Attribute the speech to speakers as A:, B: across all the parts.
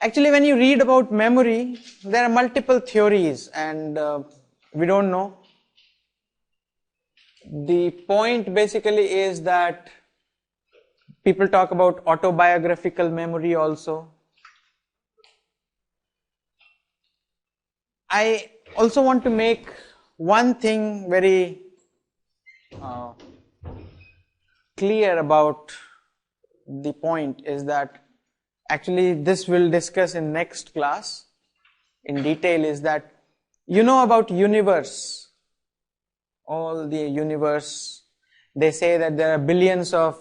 A: Actually, when you read about memory, there are multiple theories and we don't know. The point basically is that people talk about autobiographical memory also. I also want to make one thing very clear about the point is that actually this we'll discuss in next class in detail is that you know about universe, all the universe, they say that there are billions of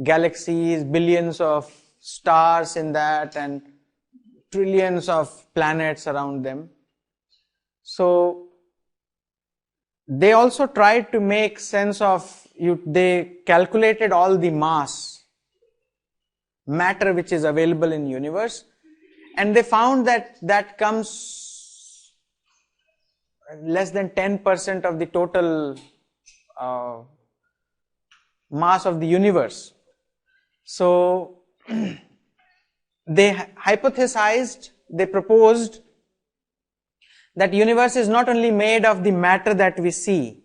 A: galaxies, billions of stars in that and trillions of planets around them. So they also tried to make sense of they calculated all the matter which is available in universe, and they found that that comes less than 10% of the total mass of the universe. So they hypothesized, they proposed that universe is not only made of the matter that we see.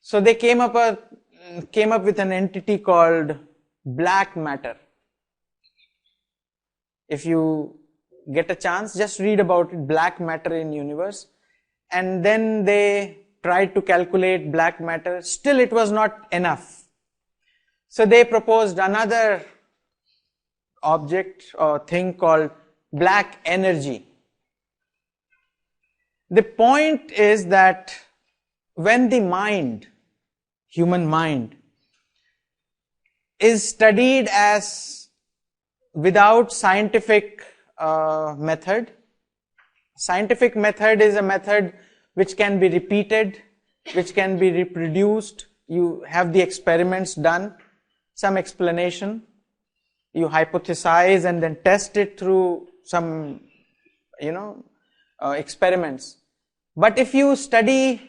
A: So they came up with an entity called black matter. If you get a chance, just read about it, black matter in universe. And then they tried to calculate black matter. Still it was not enough. So they proposed another object or thing called black energy. The point is that when the mind, human mind, is studied as without scientific method. Scientific method is a method which can be repeated, which can be reproduced. You have the experiments done, some explanation. You hypothesize and then test it through some, experiments. But if you study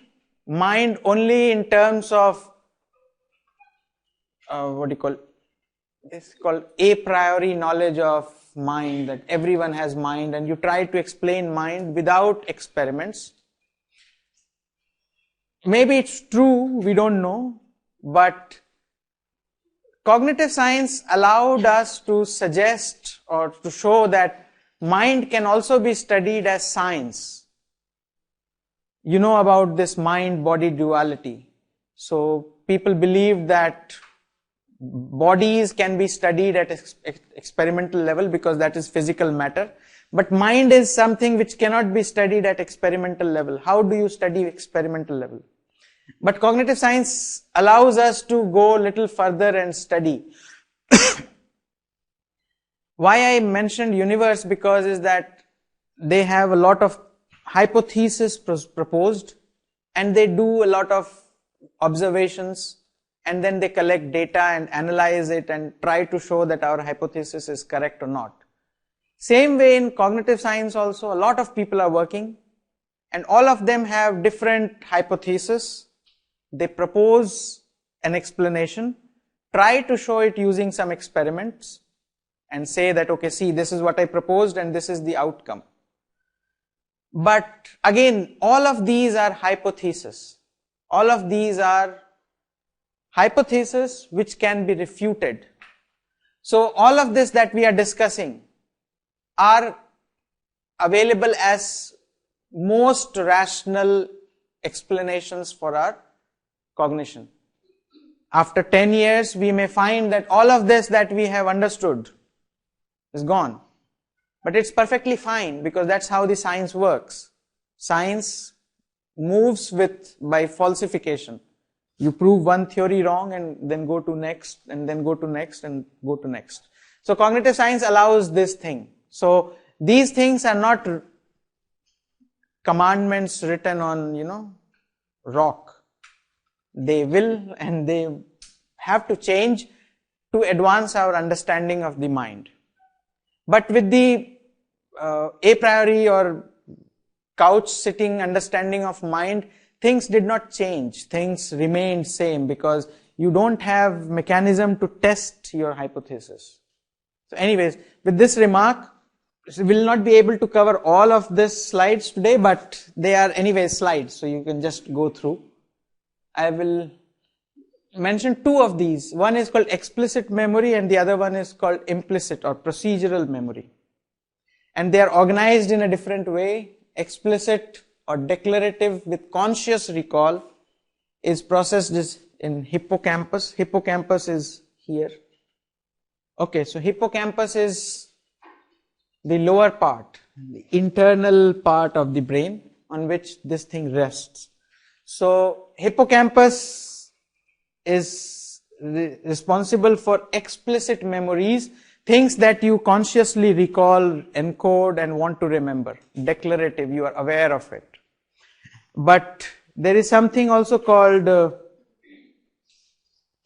A: mind only in terms of, it's called a priori knowledge of mind, that everyone has mind, and you try to explain mind without experiments. Maybe it's true, we don't know, but cognitive science allowed us to suggest or to show that mind can also be studied as science. You know about this mind-body duality. So people believe that bodies can be studied at experimental level because that is physical matter. But mind is something which cannot be studied at experimental level. How do you study experimental level? But cognitive science allows us to go a little further and study. Why I mentioned universe because is that they have a lot of hypotheses proposed and they do a lot of observations and then they collect data and analyze it and try to show that our hypothesis is correct or not. Same way in cognitive science also, a lot of people are working and all of them have different hypotheses. They propose an explanation, try to show it using some experiments and say that, okay, see, this is what I proposed and this is the outcome. But again, all of these are hypotheses. All of these are hypotheses which can be refuted. So all of this that we are discussing are available as most rational explanations for our cognition. After 10 years, we may find that all of this that we have understood is gone. But it's perfectly fine because that's how the science works. Science moves by falsification. You prove one theory wrong and then go to next and then go to next and go to next. So cognitive science allows this thing. So these things are not commandments written on, rock. They will and they have to change to advance our understanding of the mind. But with the a priori or couch sitting understanding of mind, things did not change. Things remained same because you don't have mechanism to test your hypothesis. So anyways, with this remark, will not be able to cover all of this slides today, but they are anyway slides, so you can just go through. I will mention two of these. One is called explicit memory and the other one is called implicit or procedural memory. And they are organized in a different way. Explicit or declarative with conscious recall is processed in hippocampus. Hippocampus is here. Okay, so hippocampus is the lower part, the internal part of the brain on which this thing rests. So hippocampus is responsible for explicit memories, things that you consciously recall, encode and want to remember. Declarative, you are aware of it. But there is something also called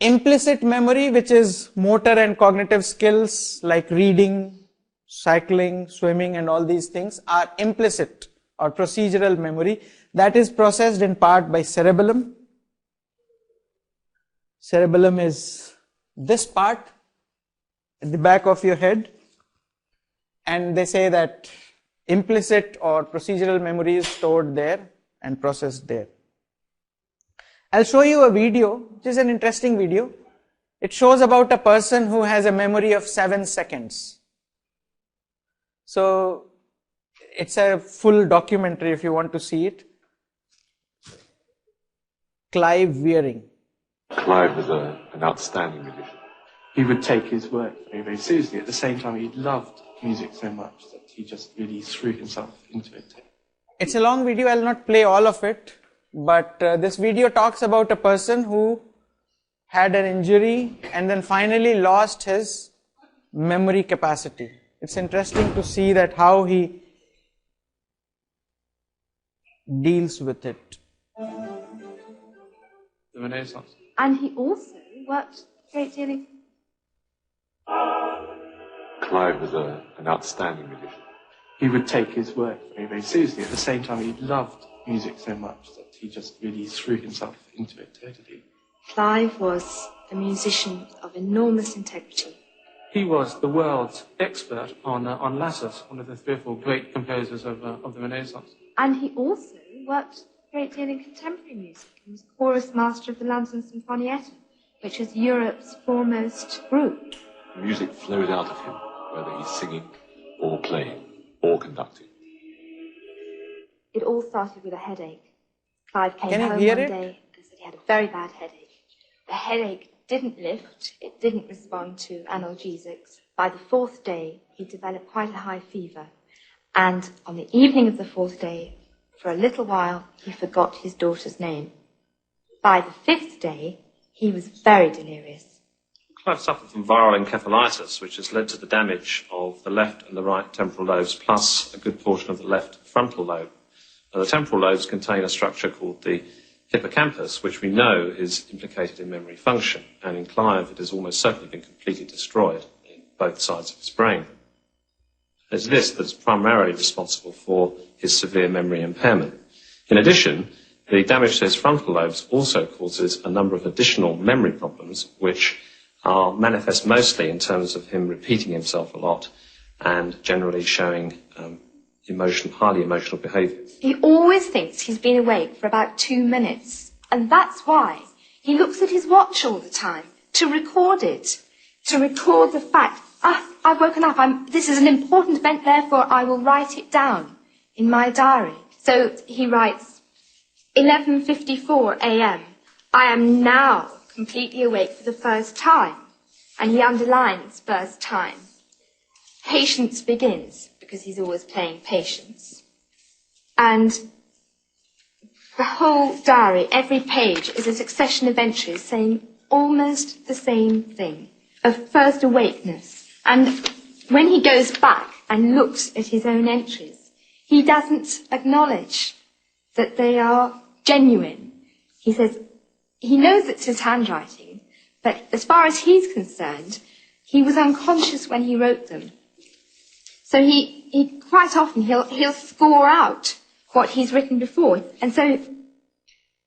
A: implicit memory, which is motor and cognitive skills like reading, cycling, swimming and all these things are implicit or procedural memory. That is processed in part by cerebellum. Cerebellum is this part at the back of your head, and they say that implicit or procedural memory is stored there and processed there. I'll show you a video, which is an interesting video. It shows about a person who has a memory of 7 seconds. So it's a full documentary if you want to see it. Clive Wearing.
B: Clive was an outstanding musician.
C: He would take his work very, very seriously. At the same time, he loved music so much that he just really threw himself into it.
A: It's a long video, I'll not play all of it, but this video talks about a person who had an injury and then finally lost his memory capacity. It's interesting to see that how he deals with it.
C: The Renaissance.
D: And he also worked a great deal in...
B: Clive was an outstanding musician.
C: He would take his work very, very seriously. At the same time, he loved music so much that he just really threw himself into it totally.
D: Clive was a musician of enormous integrity.
C: He was the world's expert on lassos, one of the 3 or 4 great composers of the Renaissance.
D: And he also worked a great deal in contemporary music. He was chorus master of the London Sinfonietta, which was Europe's foremost group.
B: Music flows out of him, whether he's singing or playing or conducting.
D: It all started with a headache. Clive came home one
A: hear
D: day and said he had a very bad headache. The headache didn't lift, it didn't respond to analgesics. By the 4th day, he developed quite a high fever. And on the evening of the 4th day, for a little while, he forgot his daughter's name. By the 5th day, he was very delirious.
E: Clive suffered from viral encephalitis, which has led to the damage of the left and the right temporal lobes, plus a good portion of the left frontal lobe. Now, the temporal lobes contain a structure called the hippocampus, which we know is implicated in memory function, and in Clive it has almost certainly been completely destroyed in both sides of his brain. It's this that's primarily responsible for his severe memory impairment. In addition, the damage to his frontal lobes also causes a number of additional memory problems, which are manifest mostly in terms of him repeating himself a lot and generally showing highly emotional behaviour.
D: He always thinks he's been awake for about 2 minutes. And that's why he looks at his watch all the time to record it, to record the fact, I've woken up, this is an important event, therefore I will write it down in my diary. So he writes, 11:54 a.m. I am now completely awake for the first time. And he underlines first time. Patience begins, because he's always playing patience. And the whole diary, every page, is a succession of entries saying almost the same thing, of first awakeness. And when he goes back and looks at his own entries, he doesn't acknowledge that they are genuine. He says he knows it's his handwriting, but as far as he's concerned, he was unconscious when he wrote them. So he quite often he'll score out what he's written before, and so.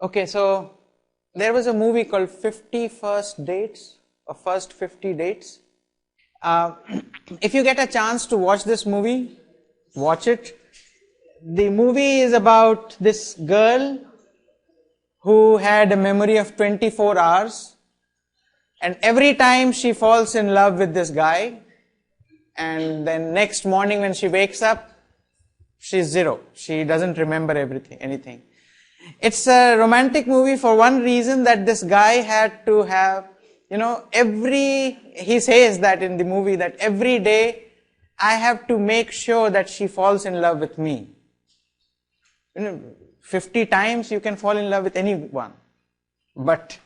A: Okay, so there was a movie called 50 First Dates or First 50 Dates, If you get a chance to watch this movie, watch it. The movie is about this girl who had a memory of 24 hours, and every time she falls in love with this guy, and then next morning when she wakes up, she's zero. She doesn't remember anything. It's a romantic movie for one reason, that this guy had to have, he says that in the movie, that every day I have to make sure that she falls in love with me. 50 times you can fall in love with anyone, but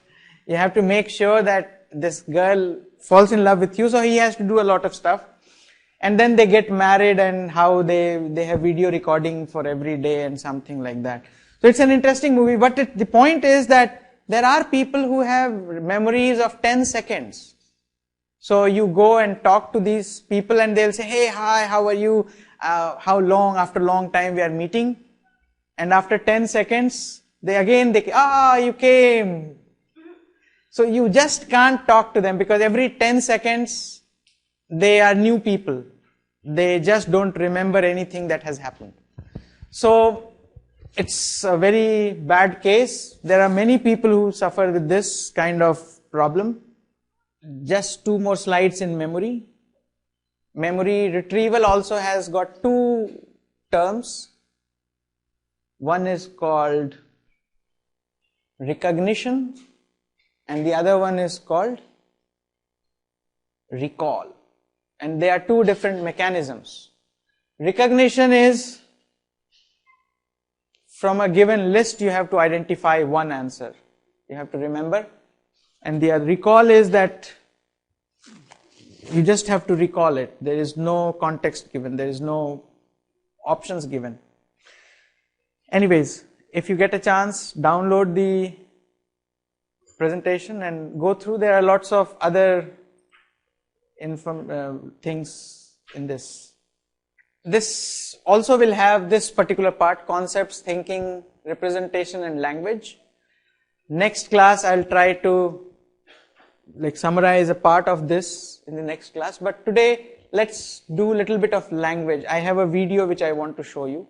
A: you have to make sure that this girl falls in love with you, so he has to do a lot of stuff. And then they get married, and how they have video recording for every day and something like that. So it's an interesting movie, but the point is that there are people who have memories of 10 seconds. So you go and talk to these people and they'll say, hey, hi, how are you? After a long time we are meeting. And after 10 seconds, you came. So you just can't talk to them, because every 10 seconds, they are new people. They just don't remember anything that has happened. So it's a very bad case. There are many people who suffer with this kind of problem. Just 2 more slides in memory. Memory retrieval also has got 2 terms. One is called recognition, and the other one is called recall. And there are 2 different mechanisms. Recognition is, from a given list you have to identify one answer. You have to remember. And the recall is that you just have to recall it. There is no context given. There is no options given. Anyways, if you get a chance, download the presentation and go through. There are lots of other things in this. This also will have this particular part: concepts, thinking, representation, and language. Next class, I'll try to summarize a part of this in the next class. But today, let's do a little bit of language. I have a video which I want to show you.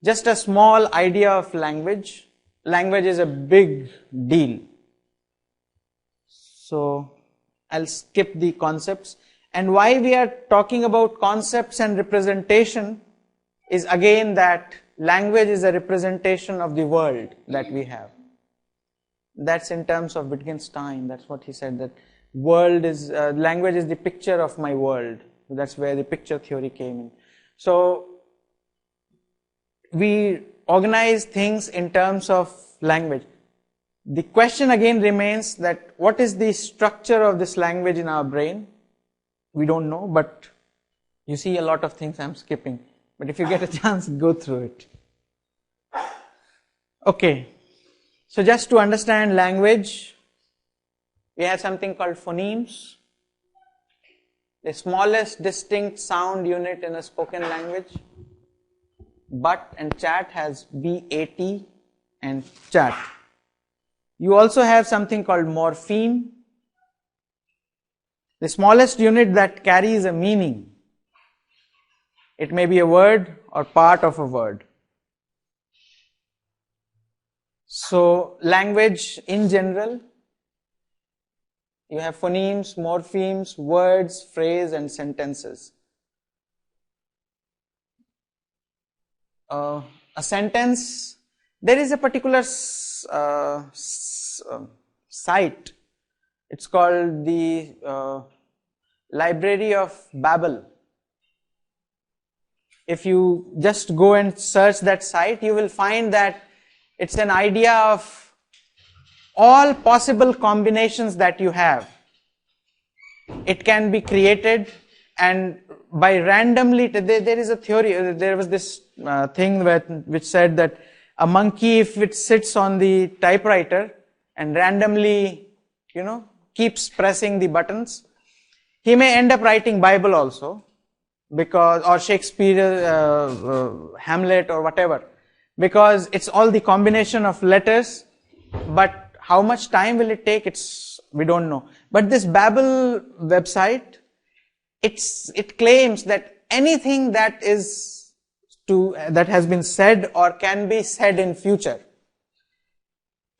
A: Just a small idea of language. Language is a big deal. So I'll skip the concepts. And why we are talking about concepts and representation is again that language is a representation of the world that we have. That's in terms of Wittgenstein. That's what he said, that language is the picture of my world. That's where the picture theory came in. So we organize things in terms of language. The question again remains that what is the structure of this language in our brain? We don't know, but you see a lot of things I'm skipping. But if you get a chance, go through it. Okay. So just to understand language, we have something called phonemes. The smallest distinct sound unit in a spoken language. But and chat has BAT and chat. You also have something called morpheme. The smallest unit that carries a meaning. It may be a word or part of a word. So language in general, you have phonemes, morphemes, words, phrase, and sentences. A sentence, there is a particular site. It's called the Library of Babel. If you just go and search that site, you will find that it's an idea of all possible combinations that you have. It can be created, and by randomly, there is a theory, there was this thing which said that a monkey, if it sits on the typewriter and randomly, keeps pressing the buttons, he may end up writing Bible also, or Shakespeare, Hamlet or whatever, because it's all the combination of letters, but how much time will it take, we don't know. But this Babel website it claims that anything that has been said or can be said in future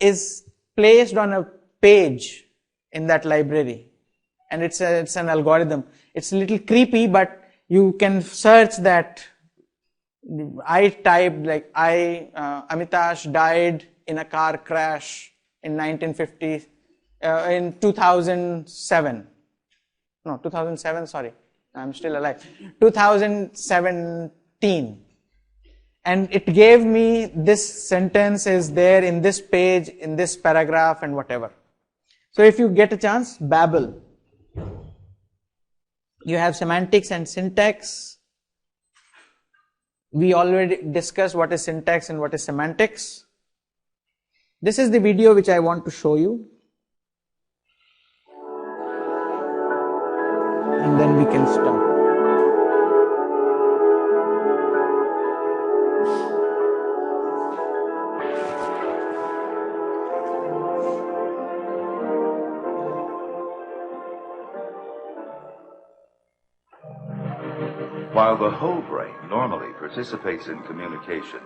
A: is placed on a page in that library, and it's an algorithm. It's a little creepy, but you can search that. I typed like Amitash died in a car crash in 1950, in 2007. No, 2007, sorry. I'm still alive. 2017. And it gave me this sentence is there in this page, in this paragraph and whatever. So if you get a chance, babble. You have semantics and syntax. We already discussed what is syntax and what is semantics. This is the video which I want to show you. And then we can stop.
F: While the whole brain normally participates in communication,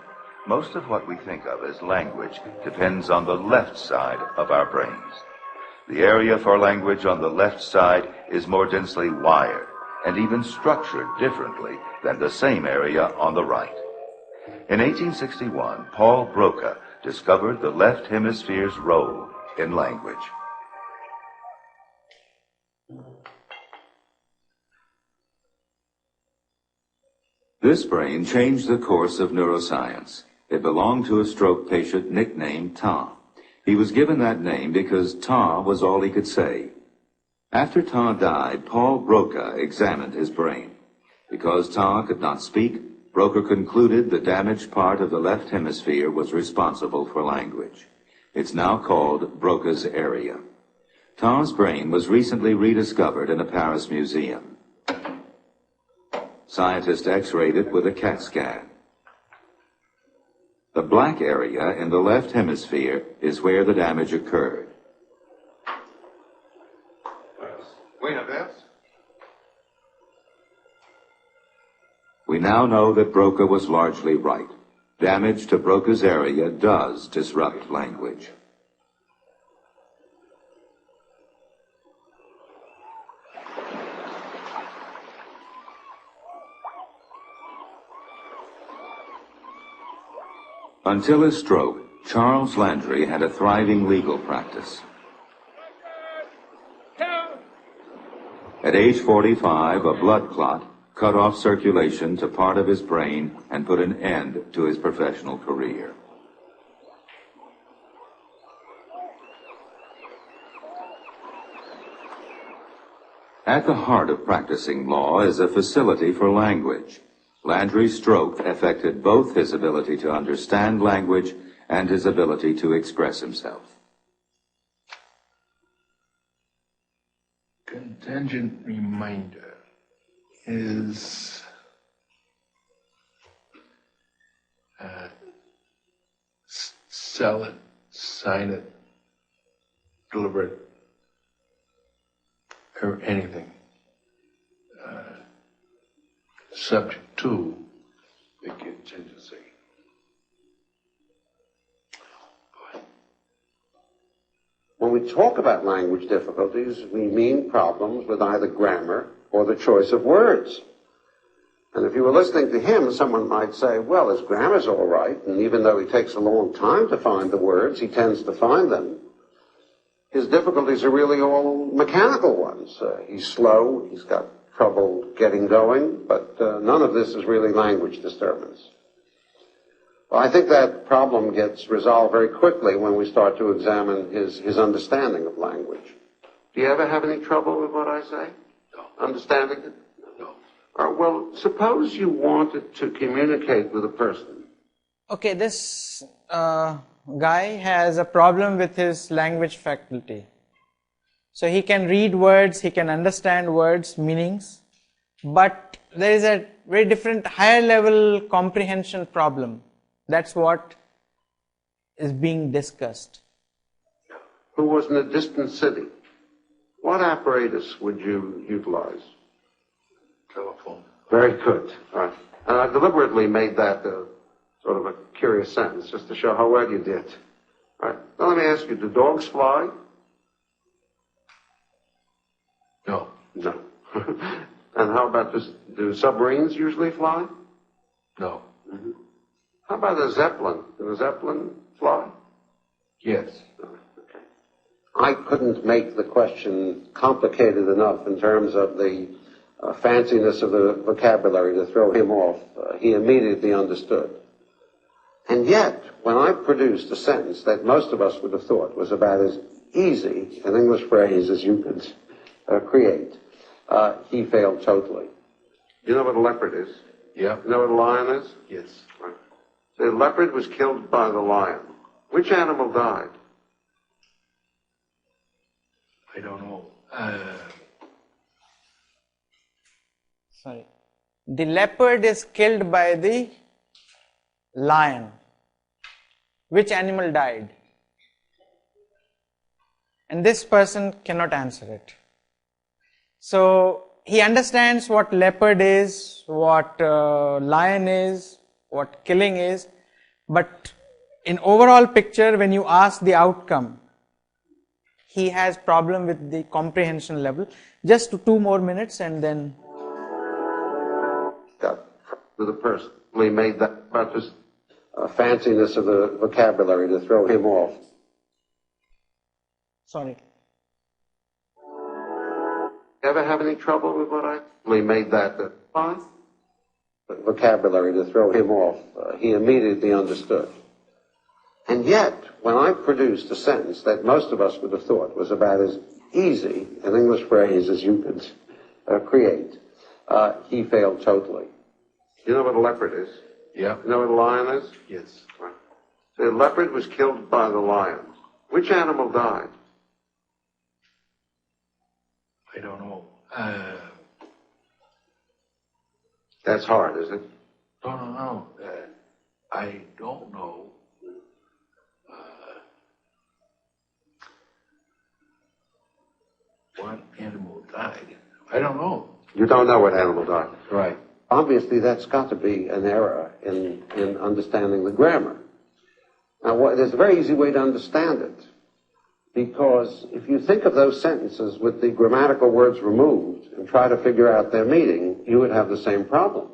F: most of what we think of as language depends on the left side of our brains. The area for language on the left side is more densely wired and even structured differently than the same area on the right. In 1861, Paul Broca discovered the left hemisphere's role in language. This brain changed the course of neuroscience. It belonged to a stroke patient nicknamed Tom. He was given that name because Ta was all he could say. After Ta died, Paul Broca examined his brain. Because Ta could not speak, Broca concluded the damaged part of the left hemisphere was responsible for language. It's now called Broca's area. Ta's brain was recently rediscovered in a Paris museum. Scientists x-rayed it with a CAT scan. The black area in the left hemisphere is where the damage occurred. We now know that Broca was largely right. Damage to Broca's area does disrupt language. Until his stroke, Charles Landry had a thriving legal practice. At age 45, a blood clot cut off circulation to part of his brain and put an end to his professional career. At the heart of practicing law is a facility for language. Landry's stroke affected both his ability to understand language and his ability to express himself.
G: Contingent reminder is sell it, sign it, deliver it, or anything. Subject to the contingency.
H: When we talk about language difficulties, we mean problems with either grammar or the choice of words. And if you were listening to him, someone might say, well, his grammar's all right, and even though he takes a long time to find the words, he tends to find them. His difficulties are really all mechanical ones. He's slow, he's got trouble getting going, but none of this is really language disturbance. Well, I think that problem gets resolved very quickly when we start to examine his understanding of language. Do you ever have any trouble with what I say?
G: No.
H: Understanding it?
G: No.
H: Well, suppose you wanted to communicate with a person.
A: Okay, this guy has a problem with his language faculty. So he can read words, he can understand words, meanings, but there is a very different higher level comprehension problem. That's what is being discussed.
H: Who was in a distant city. What apparatus would you utilize?
G: Telephone.
H: Very good. All right. And I deliberately made that sort of a curious sentence just to show how well you did. All right. Now let me ask you, do dogs fly?
G: No.
H: No. And how about this? Do submarines usually fly?
G: No.
H: Mm-hmm. How about a Zeppelin? Can a Zeppelin fly?
G: Yes.
H: Okay. I couldn't make the question complicated enough in terms of the fanciness of the vocabulary to throw him off. He immediately understood. And yet, when I produced a sentence that most of us would have thought was about as easy an English phrase as you could create, he failed totally. You know what a leopard is?
G: Yeah.
H: You know what a lion is?
G: Yes.
H: Right. The leopard was killed by the lion. Which animal died?
G: I don't know.
A: Sorry. The leopard is killed by the lion. Which animal died? And this person cannot answer it. So he understands what leopard is, what lion is, what killing is, but in overall picture, when you ask the outcome, he has problem with the comprehension level. Just 2 more minutes and then.
H: To the person. We made that about this fanciness of the vocabulary to throw him off.
A: Sorry.
H: Ever have any trouble with what I made that vocabulary to throw him off? He immediately understood. And yet, when I produced a sentence that most of us would have thought was about as easy an English phrase as you could create, he failed totally. You know what a leopard is?
G: Yeah.
H: You know what a lion is?
G: Yes.
H: Right. The leopard was killed by the lion. Which animal died?
G: I don't know.
H: That's hard, isn't it?
G: No. I don't know. What animal died? I don't know.
H: You don't know what animal died.
G: Right.
H: Obviously, that's got to be an error in understanding the grammar. Now, there's a very easy way to understand it. Because if you think of those sentences with the grammatical words removed and try to figure out their meaning, you would have the same problem.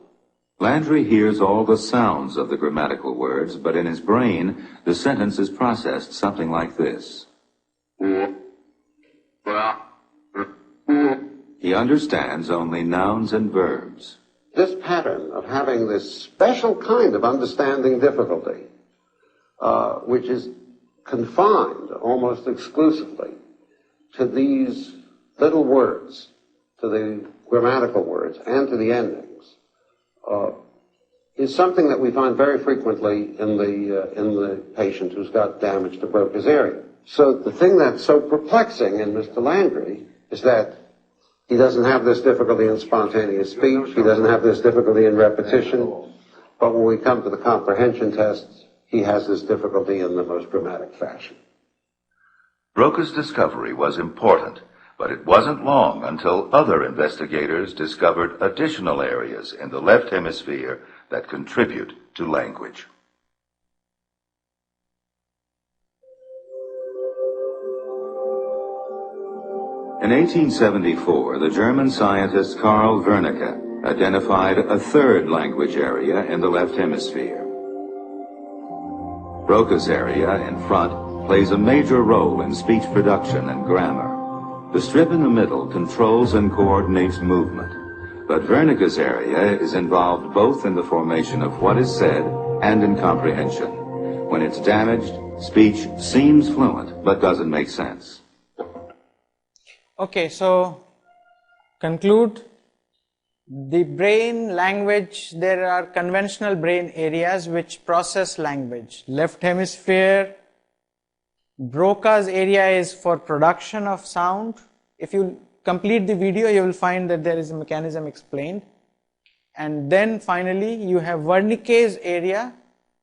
F: Landry hears all the sounds of the grammatical words, but in his brain, the sentence is processed something like this. He understands only nouns and verbs.
H: This pattern of having this special kind of understanding difficulty, which is confined almost exclusively to these little words, to the grammatical words and to the endings, is something that we find very frequently in the patient who's got damage to Broca's area. So the thing that's so perplexing in Mr. Landry is that he doesn't have this difficulty in spontaneous speech, he doesn't have this difficulty in repetition, but when we come to the comprehension tests, he has this difficulty in the most dramatic fashion.
F: Broca's discovery was important, but it wasn't long until other investigators discovered additional areas in the left hemisphere that contribute to language. In 1874, the German scientist Karl Wernicke identified a third language area in the left hemisphere. Broca's area in front plays a major role in speech production and grammar. The strip in the middle controls and coordinates movement, but Wernicke's area is involved both in the formation of what is said and in comprehension. When it's damaged, speech seems fluent but doesn't make sense.
A: Okay, so conclude. The brain language, there are conventional brain areas which process language. Left hemisphere, Broca's area is for production of sound. If you complete the video, you will find that there is a mechanism explained. And then finally, you have Wernicke's area,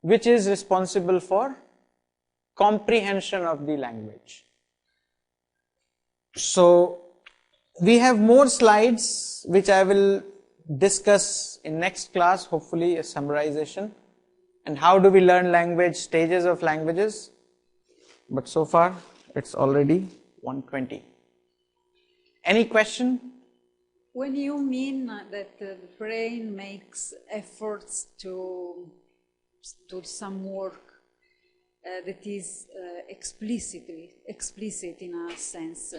A: which is responsible for comprehension of the language. So we have more slides which I will discuss in next class, hopefully, a summarization. And how do we learn language, stages of languages. But so far, it's already 1:20. Any question?
I: When you mean that the brain makes efforts to do some work that is explicit in a sense,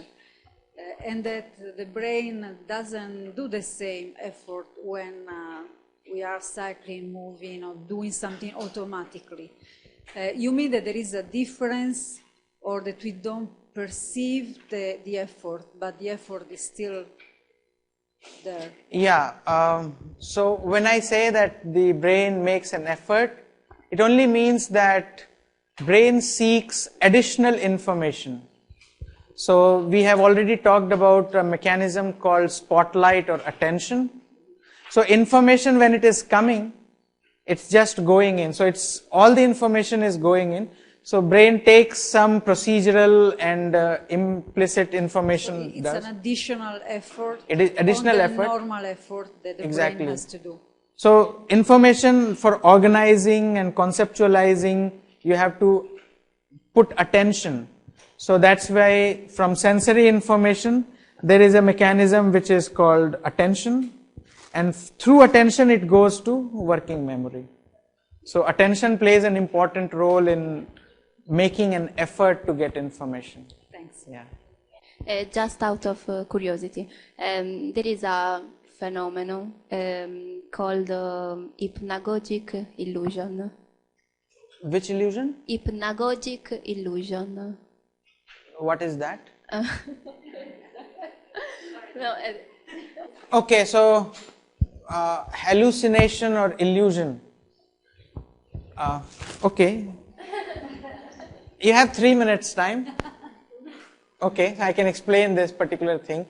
I: and that the brain doesn't do the same effort when we are cycling, moving, or doing something automatically. You mean that there is a difference, or that we don't perceive the effort, but the effort is still there?
A: Yeah, so when I say that the brain makes an effort, it only means that brain seeks additional information. So we have already talked about a mechanism called spotlight or attention. So information, when it is coming, it's just going in. So it's all the information is going in. So brain takes some procedural and implicit information.
I: So it's an additional effort.
A: It is additional
I: on the
A: effort.
I: normal effort that the
A: Exactly.
I: brain has to do.
A: So information for organizing and conceptualizing, you have to put attention. So that's why from sensory information, there is a mechanism which is called attention. And through attention, it goes to working memory. So attention plays an important role in making an effort to get information.
I: Thanks.
A: Yeah.
J: Just out of curiosity, there is a phenomenon called hypnagogic illusion.
A: Which illusion?
J: Hypnagogic illusion.
A: What is that?
J: No,
A: Okay, so hallucination or illusion. Okay. You have 3 minutes time. Okay, I can explain this particular thing.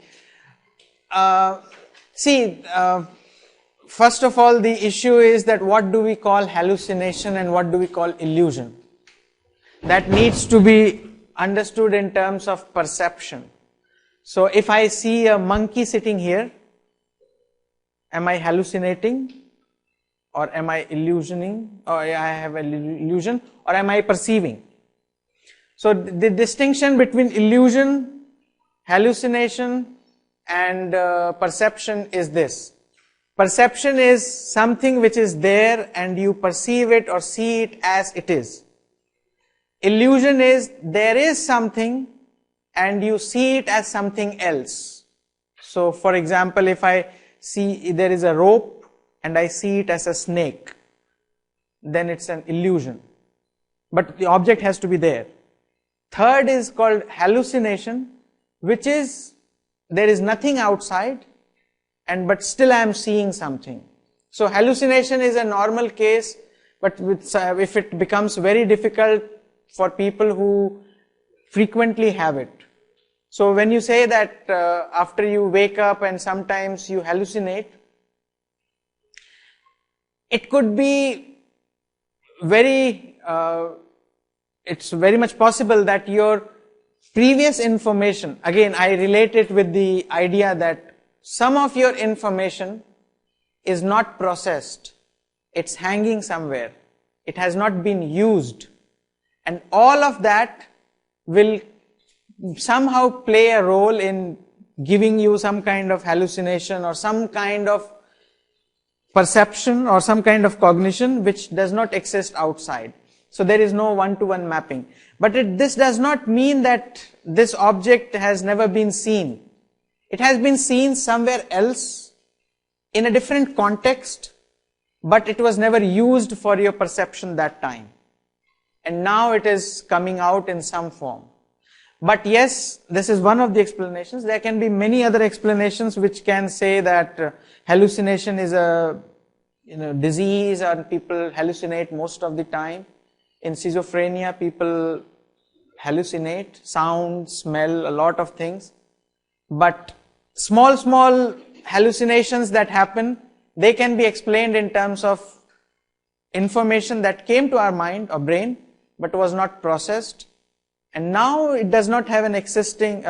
A: First of all, the issue is that what do we call hallucination and what do we call illusion? That needs to be understood in terms of perception. So if I see a monkey sitting here, am I hallucinating or am I illusioning, or I have an illusion, or am I perceiving? So the distinction between illusion, hallucination and perception is this. Perception is something which is there and you perceive it or see it as it is. Illusion is there is something and you see it as something else. So for example, if I see there is a rope and I see it as a snake, then it's an illusion. But the object has to be there. Third is called hallucination, which is there is nothing outside but still I am seeing something. So hallucination is a normal case, but if it becomes very difficult for people who frequently have it. So when you say that after you wake up and sometimes you hallucinate, it could be it's very much possible that your previous information, again I relate it with the idea that some of your information is not processed. It's hanging somewhere. It has not been used. And all of that will somehow play a role in giving you some kind of hallucination or some kind of perception or some kind of cognition which does not exist outside. So there is no one-to-one mapping. But this does not mean that this object has never been seen. It has been seen somewhere else in a different context, but it was never used for your perception that time. And now it is coming out in some form. But yes, this is one of the explanations. There can be many other explanations which can say that hallucination is a disease or people hallucinate most of the time. In schizophrenia, people hallucinate, sound, smell, a lot of things. But small hallucinations that happen, they can be explained in terms of information that came to our mind or brain, but was not processed. And now it does not have an existing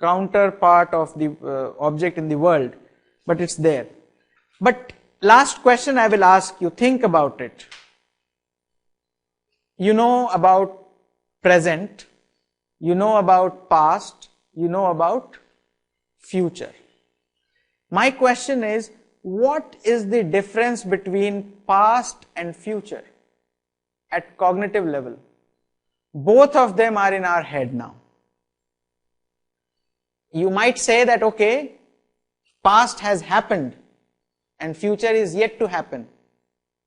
A: counterpart of the object in the world, but it's there. But last question I will ask you, think about it. You know about present, you know about past, you know about future. My question is, what is the difference between past and future at cognitive level? Both of them are in our head now. You might say that, okay, past has happened and future is yet to happen.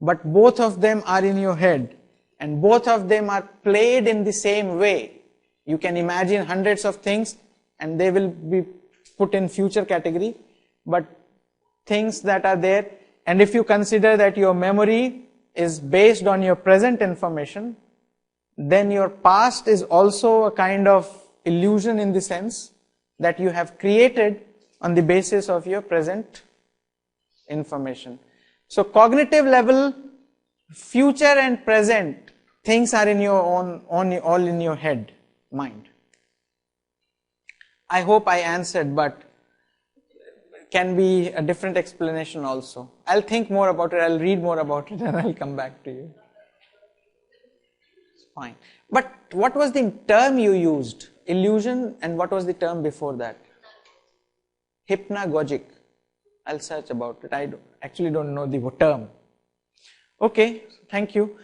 A: But both of them are in your head and both of them are played in the same way. You can imagine hundreds of things and they will be put in future category, but things that are there, and if you consider that your memory is based on your present information, then your past is also a kind of illusion in the sense that you have created on the basis of your present information. So cognitive level, future and present things are in your all in your head, mind. I hope I answered, but can be a different explanation also. I'll think more about it, I'll read more about it and I'll come back to you. It's fine. But what was the term you used? Illusion, and what was the term before that? Hypnagogic. I'll search about it. I actually don't know the term. Okay, thank you.